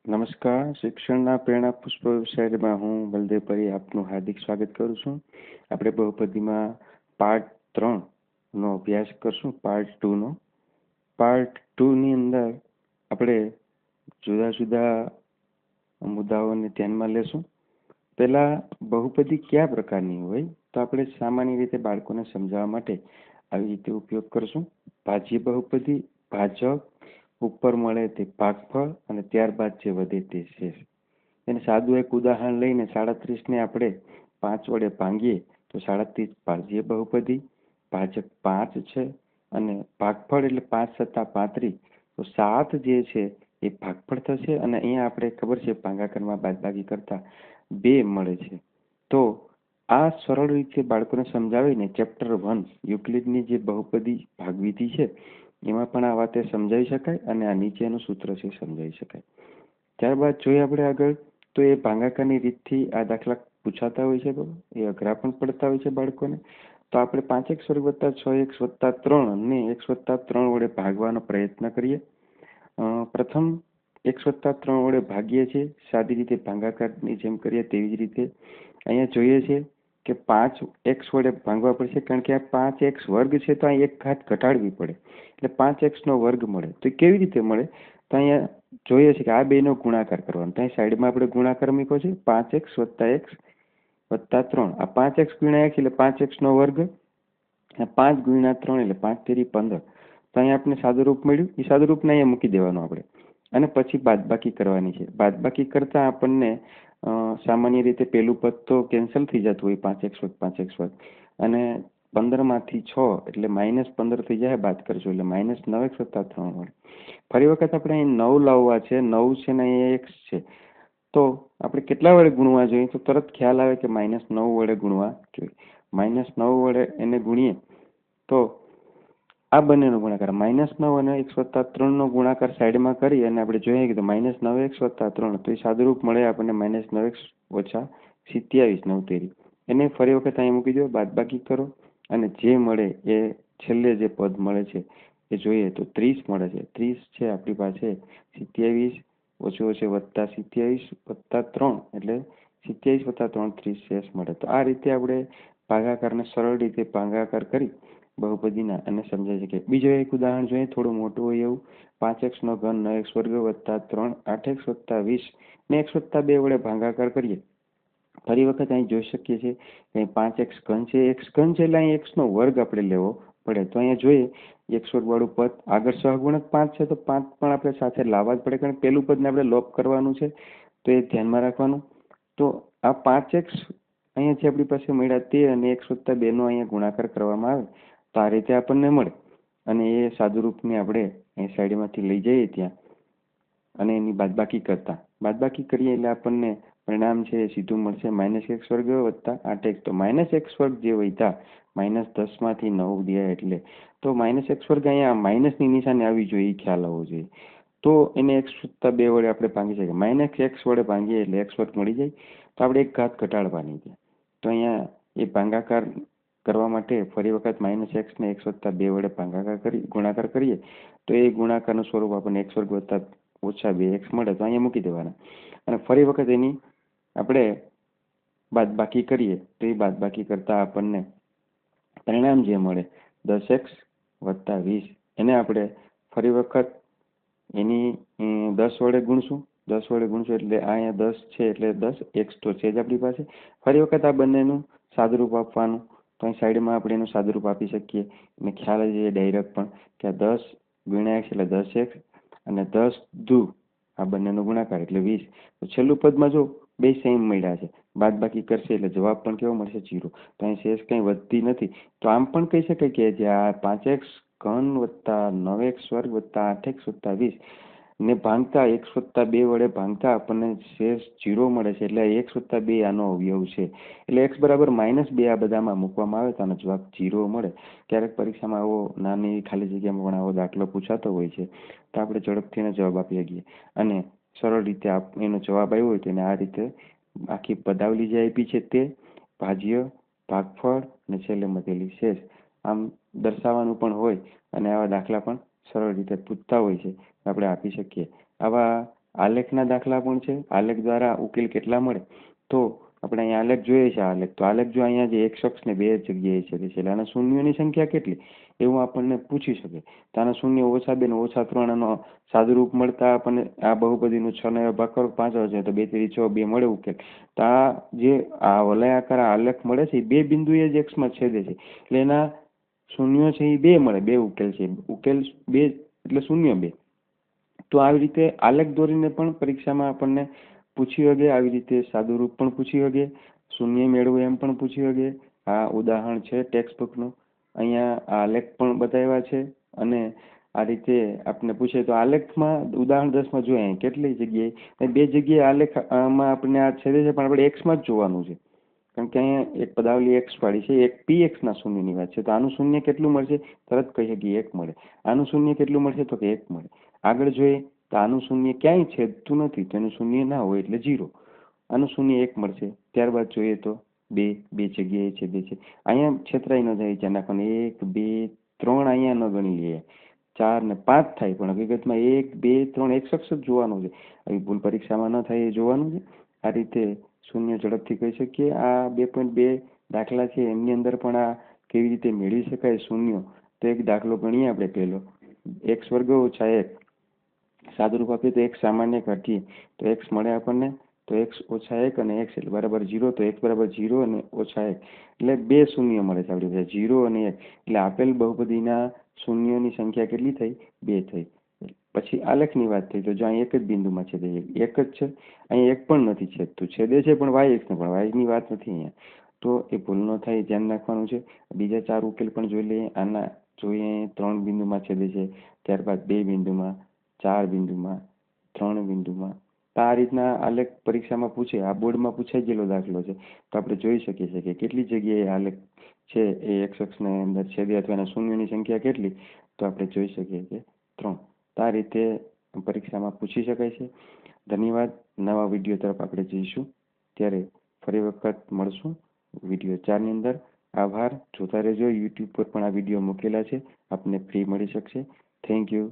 નમસ્કાર. શિક્ષણના પ્રેરણા પુષ્પ વિષયમાં હું બલદેવ પરી આપનું હાર્દિક સ્વાગત કરું છું. આપણે બહુપદીમાં પાર્ટ 3 નો અભ્યાસ કરશું. પાર્ટ 2 ની અંદર આપણે જુદા જુદા મુદ્દાઓને ધ્યાનમાં લેશું. પહેલા બહુપદી કયા પ્રકારની હોય તો આપણે સામાન્ય રીતે બાળકોને સમજાવવા માટે આવી રીતે ઉપયોગ કરશું. ભાજ્ય બહુપદી, ભાજક, ઉપર મળે તે ભાગફળ અને ત્યારબાદ જે વધે તે શેષ. એને સાદું એક ઉદાહરણ લઈને 37 ને આપણે 5 વડે ભાંગીએ તો 37 ભાજ્ય બહુપદી, ભાજક 5 છે અને ભાગફળ એટલે 5 સત્તા 35, તો 7 જે છે એ ભાગફળ થશે. અને અહીંયા આપણે ખબર છે ભાગાકારમાં બાદબાકી કરતા 2 મળે છે. તો આ સરળ રીતે બાળકોને સમજાવીને ચેપ્ટર 1 યુક્લિડની જે બહુપદી ભાગવિધિ છે એમાં પણ આ વાતે સમજાવી શકાય અને આ નીચેનું સૂત્ર છે સમજાવી શકાય. ત્યારબાદ જોઈએ આપણે આગળ, તો એ ભાગાકારની રીતથી આ દાખલા પૂછાતા હોય છે, એ અઘરા પણ પડતા હોય છે બાળકોને. તો આપણે 5x વર્ગ વત્તા 6x વત્તા 3 ને x વત્તા 3 વડે ભાગવાનો પ્રયત્ન કરીએ. પ્રથમ x વત્તા 3 વડે ભાગીએ છીએ, સાદી રીતે ભાગાકારની જેમ કરીએ તેવી જ રીતે. અહીંયા જોઈએ છે કે 5x વડે ભાગવા પડશે, કારણ કે આ 5x વર્ગ છે તો અહીં એક ઘાત ઘટાડવી પડે એટલે 5x નો વર્ગ મળે. તો કેવી રીતે મળે? તો અહીંયા જોઈએ છે કે આ બેનો ગુણાકાર કરવાનો. તો અહીં સાઈડમાં આપણે ગુણાકાર મૂક્યો છે, 5x વત્તા x વત્તા 3. આ 5x ગુણ્યા x એટલે 5x નો વર્ગ, 5 ગુણ્યા 3 એટલે 5 તેરી 15. તો અહીંયા આપણે સાદું રૂપ મળ્યું. એ સાદું રૂપને અહીંયા મૂકી દેવાનું આપણે, અને પછી બાદબાકી કરવાની છે. બાદબાકી કરતા આપણને સામાન્ય રીતે પેલું પદ તો કેન્સલ થઈ જતું હોય, 5x વર્ગ 5x વર્ગ, અને 15 માંથી 6 એટલે -15 થઈ જાય. બાદ કરશો એટલે -9x વત્તા 3 મળે. ફરી વખત આપણે અહીં 9 લાવવા છે. 9 છે ને અહીંયા x છે, તો આપણે કેટલા વડે ગુણવા જોઈએ? તો તરત ખ્યાલ આવે કે -9 વડે ગુણવા જોઈએ. -9 વડે એને ગુણીએ તો આ બંનેનો ગુણાકાર -9 અને x વત્તા 3 નો ગુણાકાર સાઈડમાં કરી અને આપણે જોઈએ કે -9x વત્તા 3, તો એ સાદુરૂપ મળે આપણને -9x ઓછા 27 9 તેરી. એને ફરી વખત અહીં મૂકી દો, બાદબાકી કરો અને જે મળે એ છેલ્લે જે પદ મળે છે એ જોઈએ તો 30 મળે છે. 30 છે આપણી પાસે 27 ઓછે ઓછે વત્તા 27 વત્તા 3 એટલે 27 વત્તા 3 30 શેષ મળે. તો આ રીતે આપણે ભાગાકારને સરળ રીતે ભાગાકાર કરી બહુપદીના અને સમજાય છે. કે બીજું એક ઉદાહરણ જોઈએ, થોડું મોટું હોય એવું. 5x નો ઘન 9x વર્ગ વત્તા 3 8x વત્તા 20 ને x વત્તા 2 વડે ભાગાકાર કરીએ. ફરી વખત અહીં જોઈ શકીએ છીએ કે 5x ઘન છે, x ઘન છે એટલે અહીં x નો વર્ગ આપણે લેવો પડે. તો અહીંયા જોઈએ x વર્ગ વાળું પદ આગળ સહગુણક 5 છે, તો 5 પણ આપણે સાથે લાવવા જ પડે, કારણ કે પેલું પદને આપણે લોપ કરવાનું છે, તો એ ધ્યાનમાં રાખવાનું. તો આ 5x અહીંયા છે આપણી પાસે મળ્યા તે, અને x વત્તા 2 નો અહીંયા ગુણાકાર કરવામાં આવે તો આ રીતે આપણને મળે. અને એ સાદુરૂપને આપણે અહીં સાઈડમાંથી લઈ જઈએ ત્યાં, અને એની બાદબાકી કરીએ એટલે આપણને પરિણામ છે એ સીધું મળશે -x વર્ગ વત્તા 8x. તો -x વર્ગ જે વધ્યા -10 માંથી 9 ગયા એટલે, તો -x વર્ગ અહીંયા માઇનસની નિશાની આવી જોઈએ, એ ખ્યાલ આવવો જોઈએ. તો એને x વત્તા 2 વડે આપણે ભાંગી શકીએ. -x વડે ભાંગીએ એટલે x વર્ગ મળી જાય. તો આપણે એક ઘાત ઘટાડવાની છે. તો અહીંયા એ ભાગાકાર કરવા માટે ફરી વખત -x ને x વત્તા 2 વડે ગુણાકાર કરીએ તો એ ગુણાકારનું સ્વરૂપ આપણને x વર્ગ વત્તા ઓછા 2x મળે. તો અહીંયા મૂકી દેવાના, અને ફરી વખત એની આપણે બાદબાકી કરીએ તો એ બાદબાકી કરતા આપણને પરિણામ જે મળે 10x વત્તા 20, એને આપણે ફરી વખત એની 10 વડે ગુણશું. 10 વડે ગુણશું એટલે અહીંયા 10 છે એટલે 10, x તો છે જ આપણી પાસે. ફરી વખત આ બંનેનું સાદુરૂપ આપવાનું. તો અહીં સાઈડમાં આપણે એનું સાદુરૂપ આપી શકીએ. અને ખ્યાલ જ એ ડાયરેક્ટ પણ કે 10 ગુણ્યા x એટલે 10x, અને 10 દુ આ બંનેનો ગુણાકાર એટલે 20. તો છેલ્લું પદમાં જો બે સેમ મળ્યા છે, બાદબાકી કરશે એટલે જવાબ પણ કેવો મળશે? 0. તો અહીં શેષ કંઈ વધતી નથી. તો આમ પણ કહી શકાય કે જે આ 5x ઘન વત્તા 9x વર્ગ વત્તા 8x વત્તા 20 ને ભાંગતા x વત્તા 2 વડે ભાંગતા આપણને શેષ 0 મળે છે. એટલે x વત્તા 2 આનો અવયવ છે. એટલે x બરાબર -2 આ બધામાં મૂકવામાં આવે તો આનો જવાબ 0 મળે. ક્યારેક પરીક્ષામાં આવો નાની ખાલી જગ્યામાં પણ આવો દાખલો પૂછાતો હોય છે, તો આપણે ઝડપથી એનો જવાબ આપી શકીએ. અને સરળ રીતે એનો જવાબ આવ્યો હોય તો એને આ રીતે આખી પદાવલી જે આપી છે તે, ભાજ્ય, ભાગફળ અને છેલ્લે મળેલી શેષ, આમ દર્શાવવાનું પણ હોય. અને આવા દાખલા પણ સરળ રીતે પૂછતા હોય છે, આપણે આપી શકીએ. આવા આલેખના દાખલા પણ છે. આલેખ દ્વારા ઉકેલ કેટલા મળે, તો આપણે અહીંયા આલેખ જોઈએ છે. આલેખ તો આલેખ જો અહીંયા જે એક શખ્સને બે જગ્યાએ છે એટલે આના શૂન્યોની સંખ્યા કેટલી એવું આપણને પૂછી શકે. તો આના શૂન્ય -2 ને -3 આનો સાદુરૂપ મળતા આપણને આ બહુપદીનું 6 ને ભાગ કરો 5 આવે છે તો 2 તેરી 6 2 મળે ઉકેલ. તો આ જે આ વલયાકાર આલેખ મળે છે એ બે બિંદુએ જ એક્સમાં છેદે છે એટલે એના શૂન્યો છે એ બે મળે, બે ઉકેલ છે. ઉકેલ બે એટલે શૂન્ય બે. તો આવી રીતે આલેખ દોરીને પણ પરીક્ષામાં આપણને પૂછી શકે. આવી રીતે સાદું રૂપ પણ પૂછી શકે, શૂન્ય મેળવવું એમ પણ પૂછી શકે. આ ઉદાહરણ છે ટેક્સ્ટ બુકનું. અહીંયા આલેખ પણ બતાવ્યા છે અને આ રીતે આપણે પૂછે તો આલેખમાં ઉદાહરણ 10માં જોઈએ કેટલી જગ્યાએ બે જગ્યાએ આલેખમાં આપણને આ છેદે છે પણ આપણે એક્સમાં જ જોવાનું છે. કારણ કે અહીંયા એક પદાવલી એક્સ પાડી છે, એક પી એક્સના શૂન્યની વાત છે. તો આનું શૂન્ય કેટલું મળશે, તરત કહી શકીએ 1 મળે. આનું શૂન્ય કેટલું મળશે તો કે 1 મળે. આગળ જોઈએ તો આનું શૂન્ય ક્યાંય છેદતું નથી તો એનું શૂન્ય ના હોય એટલે 0. આનું શૂન્ય 1 મળશે. ત્યારબાદ જોઈએ તો બે જગ્યાએ છેદે છે. અહીંયા છેતરાઈ ન જાય વિચાર નાખવાનો. 1 2 3 અહીંયા ન ગણી લઈએ, 4 ને 5 થાય પણ હકીકતમાં 1 2 3 એક શખ્સ જ જોવાનું છે. આવી ભૂલ પરીક્ષામાં ન થાય એ જોવાનું છે. આ રીતે શૂન્ય ઝડપથી કહી શકીએ. આ 2.2 દાખલા છે એમની અંદર પણ આ કેવી રીતે મેળવી શકાય શૂન્ય, તો એક દાખલો ગણીએ આપણે. પહેલો x વર્ગ ઓછા 1 સાદુરૂપ આપીએ તો x સામાન્ય કાઢીએ તો x મળે આપણને. તો x ઓછા 1 અને x એટલે બરાબર 0. તો x બરાબર 0 અને ઓછા 1 એટલે બે શૂન્ય મળે છે આપણી પાસે, 0 અને 1. એટલે આપેલ બહુપદીના શૂન્યોની સંખ્યા કેટલી થઈ, 2 થઈ. પછી આલેખની વાત થઈ તો જો અહીં એક જ બિંદુમાં છેદે છે, એક જ છે. અહીં એક પણ નથી છેદતું, છેદે છે પણ y ને પણ y ની વાત નથી અહીંયા. તો એ ભૂલ ન થાય ધ્યાન રાખવાનું છે. બીજા 4 ઉકેલ પણ જોઈ લઈએ. આના જોઈએ 3 બિંદુમાં છેદે છે, ત્યારબાદ 2 બિંદુમાં, 4 બિંદુમાં, 3 બિંદુમાં. આ રીતના આલેખ પરીક્ષામાં પૂછે. આ બોર્ડમાં પૂછાઈ ગયેલો દાખલો છે તો આપણે જોઈ શકીએ છીએ કે કેટલી જગ્યાએ આલેખ છે એ એક શખ્સને અંદર છેદે અથવા એના શૂન્યની સંખ્યા કેટલી, તો આપણે જોઈ શકીએ કે 3. તો આ રીતે પરીક્ષામાં પૂછી શકાય છે. ધન્યવાદ. નવા વિડીયો તરફ આપણે જઈશું ત્યારે ફરી વખત મળશું વિડીયો 4 ની અંદર. આભાર. જોતા રહેજો. યુટ્યુબ પર પણ આ વિડીયો મૂકેલા છે, આપને ફ્રી મળી શકશે. Thank you.